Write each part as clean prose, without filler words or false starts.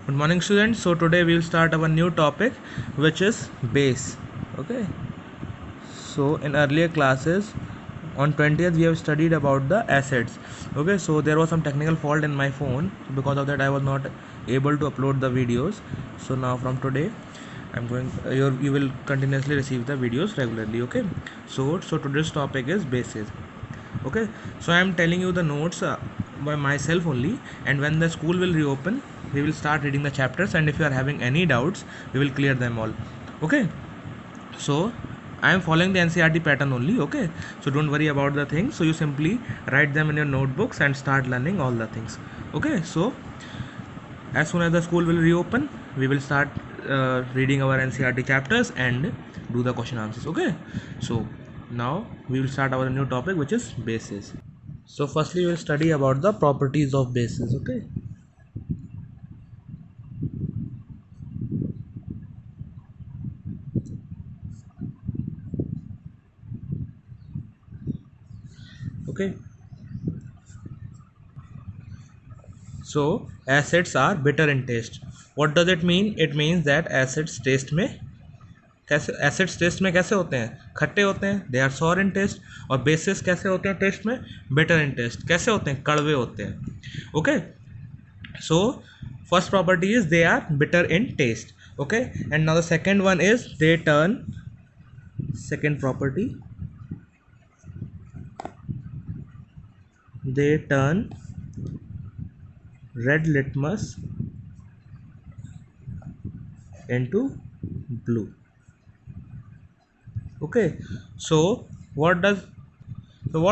Good morning, students. So today we will start our new topic, which is base. Okay. So in earlier classes, on 20th we have studied about the acids. Okay. So there was some technical fault in my phone. Because of that, I was not able to upload the videos. So now from today, I'm going. You will continuously receive the videos regularly. Okay. So today's topic is bases. Okay, so I am telling you the notes by myself only, and when the school will reopen we will start reading the chapters, and if you are having any doubts we will clear them all. Okay, so I am following the NCERT pattern only. Okay, so don't worry about the things, so you simply write them in your notebooks and start learning all the things. Okay, so as soon as the school will reopen we will start reading our NCERT chapters and do the question answers. Okay, so now we will start our new topic, which is bases. So firstly we will study about the properties of bases. Okay, okay, so acids are bitter in taste. What does it mean? It means that acids taste में कैसे होते हैं? खट्टे होते हैं, they are sour in taste. और bases कैसे होते हैं टेस्ट में? Bitter in taste. कैसे होते हैं? कड़वे होते हैं. Okay, so first property is they are bitter in taste. Okay, and now the second one is they turn, second property, they turn red litmus into blue. Okay, so what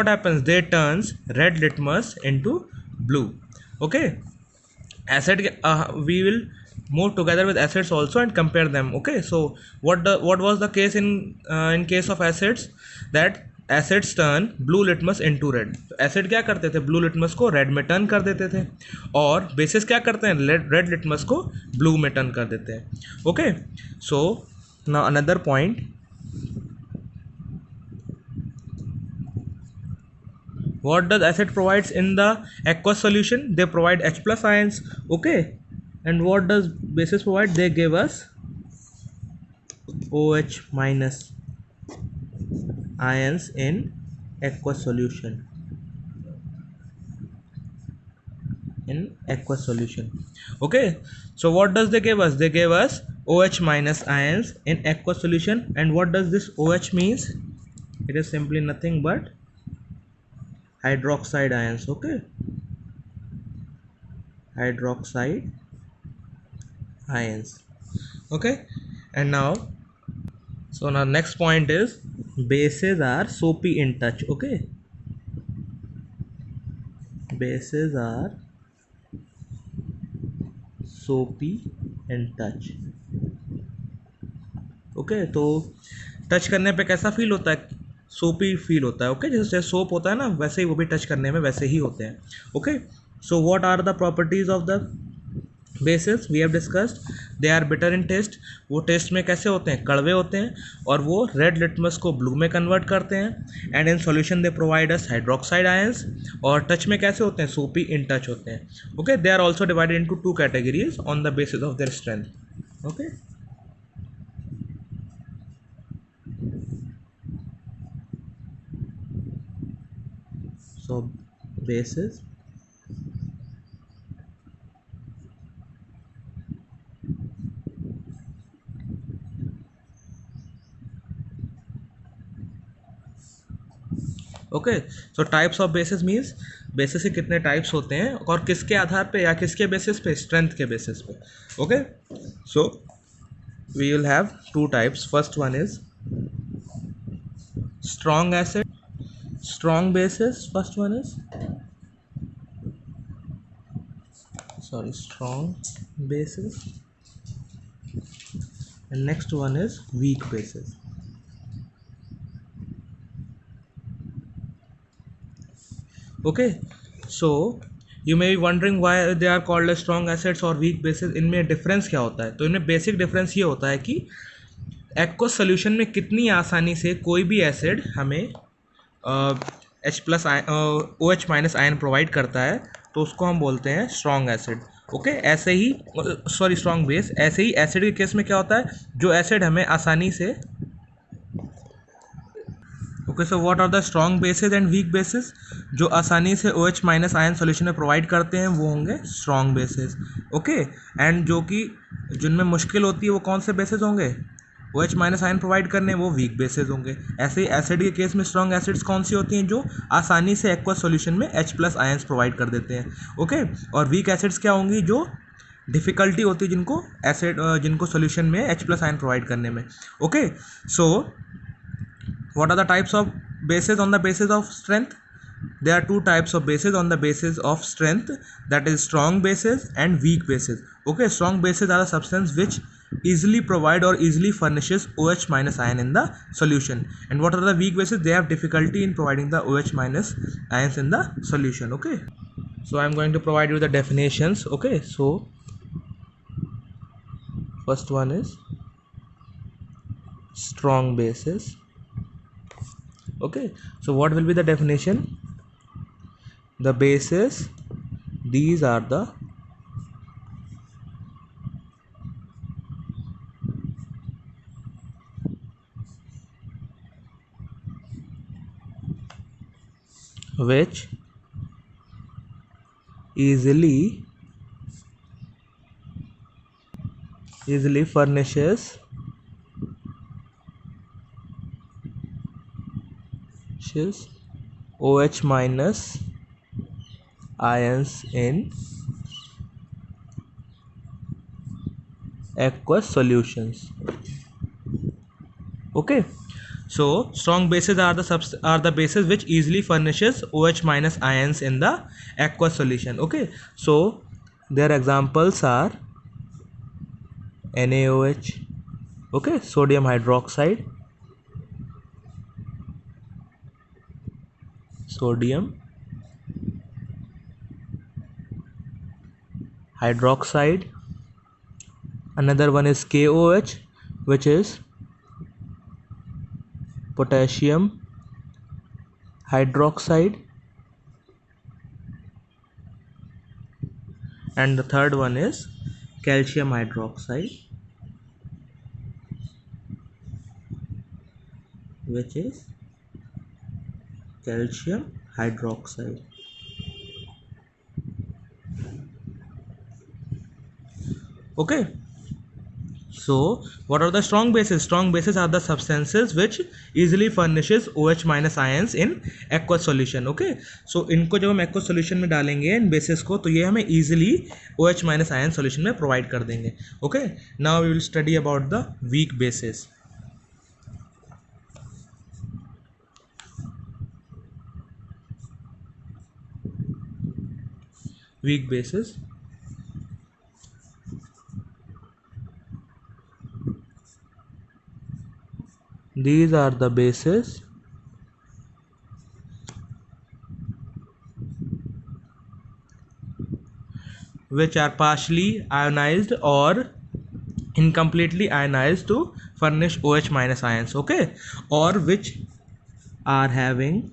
happens? They turns red litmus into blue. Okay, acid, we will move together with acids also and compare them. Okay, so what was the case in case of acids? That acids turn blue litmus into red. Acid क्या करते थे? Blue litmus को red में turn कर देते थे, और basis क्या करते हैं? रेड लिटमस को ब्लू में टर्न कर देते हैं. Okay, so now another point, what does acid provides in the aqueous solution? They provide H plus ions. Okay, and what does bases provide? They give us OH minus ions in aqueous solution. Okay, so what does they give us? They gave us OH minus ions in aqueous solution. And what does this OH means? It is simply nothing but hydroxide ions. Okay, hydroxide ions. Okay, and now, so now next point is bases are soapy in touch. Okay, bases are soapy in touch. Okay, तो touch करने पे कैसा feel होता है? सोपी feel होता है. Okay, जैसे सोप होता है ना, वैसे ही वो भी टच करने में वैसे ही होते हैं. Okay, so what are the properties of the bases? We have discussed. They are bitter in taste. वो टेस्ट में कैसे होते हैं? कड़वे होते हैं, और वो रेड लिटमस को ब्लू में कन्वर्ट करते हैं. And in solution they provide us hydroxide ions. और टच में कैसे होते हैं? सोपी इन टच होते हैं. Okay, they are also divided into two categories on the basis of their strength. Okay, so bases, okay, so types of basis means basis के कितने types होते हैं और किसके आधार पे या किसके बेसिस पे? स्ट्रेंथ के बेसिस पे. Okay, so we will have two types. First one is strong acid, strong basis. First one is, sorry, strong basis, and next one is weak basis. Okay, so you may be wondering why they are called as strong acids or weak bases. इनमें difference क्या होता है? तो इनमें basic difference ये होता है कि एक्वस सोल्यूशन में कितनी आसानी से कोई भी एसिड हमें H plus O H minus ion provide करता है, तो उसको हम बोलते हैं स्ट्रॉन्ग एसिड. ओके ऐसे ही, सॉरी स्ट्रॉन्ग बेस, ऐसे ही एसिड के केस में क्या होता है, जो एसिड हमें आसानी से, okay so what are the strong bases and weak bases, जो आसानी से OH माइनस आयन सोल्यूशन में प्रोवाइड करते हैं वो होंगे स्ट्रॉन्ग बेसिस। ओके एंड जो कि जिनमें मुश्किल होती है वो कौन से बेसिस होंगे, OH माइनस आयन प्रोवाइड करने, वो वीक बेसिस होंगे। ऐसे ही एसिड के केस में स्ट्रॉन्ग एसिड्स कौन सी होती हैं, जो आसानी से एक्वस सोल्यूशन में H प्लस आयन्स प्रोवाइड कर देते हैं। ओके और वीक एसिड्स क्या होंगी, जो डिफ़िकल्टी होती है जिनको एसिड जिनको सोल्यूशन में H प्लस आयन प्रोवाइड करने में। Okay so what are the types of bases on the basis of strength? There are two types of bases on the basis of strength, that is strong bases and weak bases. Okay, strong bases are the substance which easily provide or easily furnishes OH minus ion in the solution. And what are the weak bases? They have difficulty in providing the OH minus ions in the solution. Okay, so I am going to provide you the definitions. Okay, so first one is strong bases. Okay, so what will be the definition? The bases, these are the which easily furnishes OH minus ions in aqueous solutions. Okay, so strong bases are the bases which easily furnishes OH minus ions in the aqueous solution. Okay, so their examples are NaOH, okay, sodium hydroxide, sodium hydroxide. Another one is KOH, which is potassium hydroxide, and the third one is calcium hydroxide, which is calcium hydroxide. Okay, so what are the strong bases? Strong bases are the substances which easily furnishes OH minus ions in aqueous solution. Okay, so इनको जब हम aqueous solution में डालेंगे इन bases को, तो ये हमें easily OH minus ion solution में provide कर देंगे. Okay, now we will study about the weak bases. Weak bases. These are the bases which are partially ionized or incompletely ionized to furnish OH minus ions. Okay, or which are having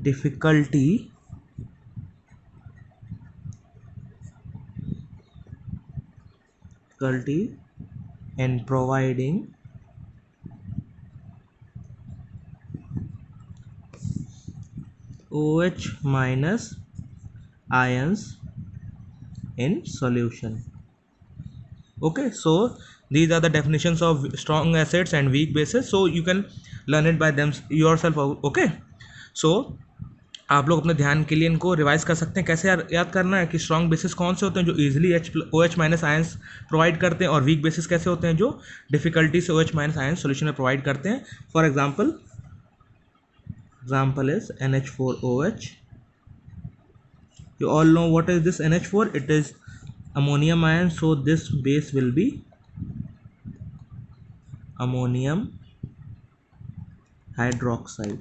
difficulty in providing OH minus ions in solution. Okay, so these are the definitions of strong acids and weak bases, so you can learn it by them yourself. Okay, so आप लोग अपने ध्यान के लिए इनको revise कर सकते हैं। कैसे याद करना है कि स्ट्रॉन्ग बेसिस कौन से होते हैं, जो easily OH minus ions provide करते हैं, और वीक बेसिस कैसे होते हैं, जो डिफिकल्टी से OH माइनस आयंस सोल्यूशन में प्रोवाइड करते हैं। For example is NH4OH. You all know what is this NH4? It is ammonium ion, so this base will be ammonium hydroxide.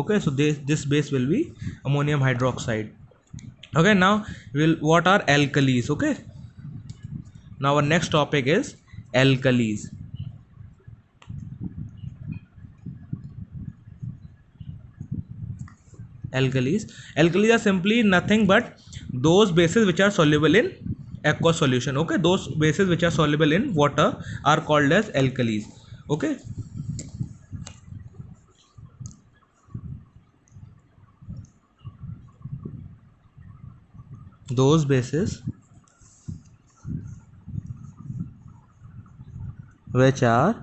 Okay, so this base will be ammonium hydroxide. Okay, now what are alkalis? Okay, now our next topic is alkalis. Alkalis. Alkalis are simply nothing but those bases which are soluble in aqueous solution. Okay, those bases which are soluble in water are called as alkalis. Okay. Those bases which are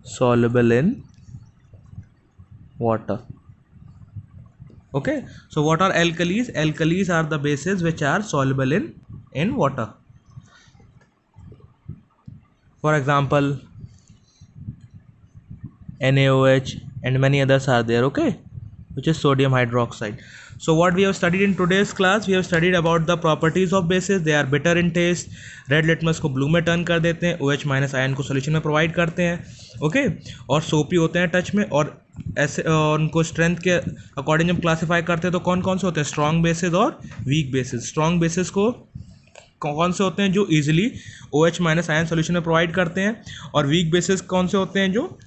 soluble in water. Okay, so what are alkalis? Alkalis are the bases which are soluble in water. For example, NaOH and many others are there. Okay, which is sodium hydroxide. So what we have studied in today's class, we have studied about the properties of bases. They are bitter in taste, red litmus को blue में turn कर देते हैं, OH minus ion को solution में provide करते हैं. Okay, और सोपी होते हैं टच में, और ऐसे उनको स्ट्रेंथ के अकॉर्डिंग जब क्लासीफाई करते हैं तो कौन कौन से होते हैं, स्ट्रॉन्ग बेसिस और वीक बेसिस. स्ट्रॉन्ग बेसिस को कौन से होते हैं, जो easily OH minus ion solution में प्रोवाइड करते हैं, और वीक बेसिस कौन से होते हैं, जो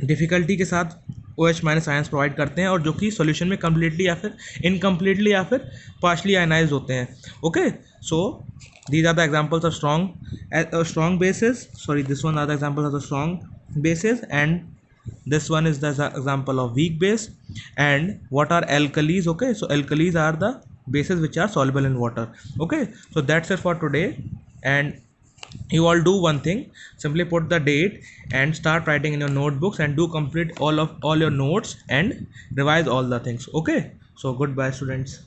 डिफ़िकल्टी के साथ OH माइनस आयंस प्रोवाइड करते हैं और जो कि सॉल्यूशन में कम्प्लीटली या फिर इनकम्प्लीटली या फिर पार्शली आयनाइज होते हैं. Okay, so these are the examples of strong bases. Sorry, this one are the examples of the strong bases, and this one is the example of weak base. And what are alkalis? Okay, so alkalis are the bases which are soluble in water. Okay, so that's it for today. And you all do one thing, simply put the date and start writing in your notebooks, and do complete all your notes and revise all the things. Okay, so goodbye students.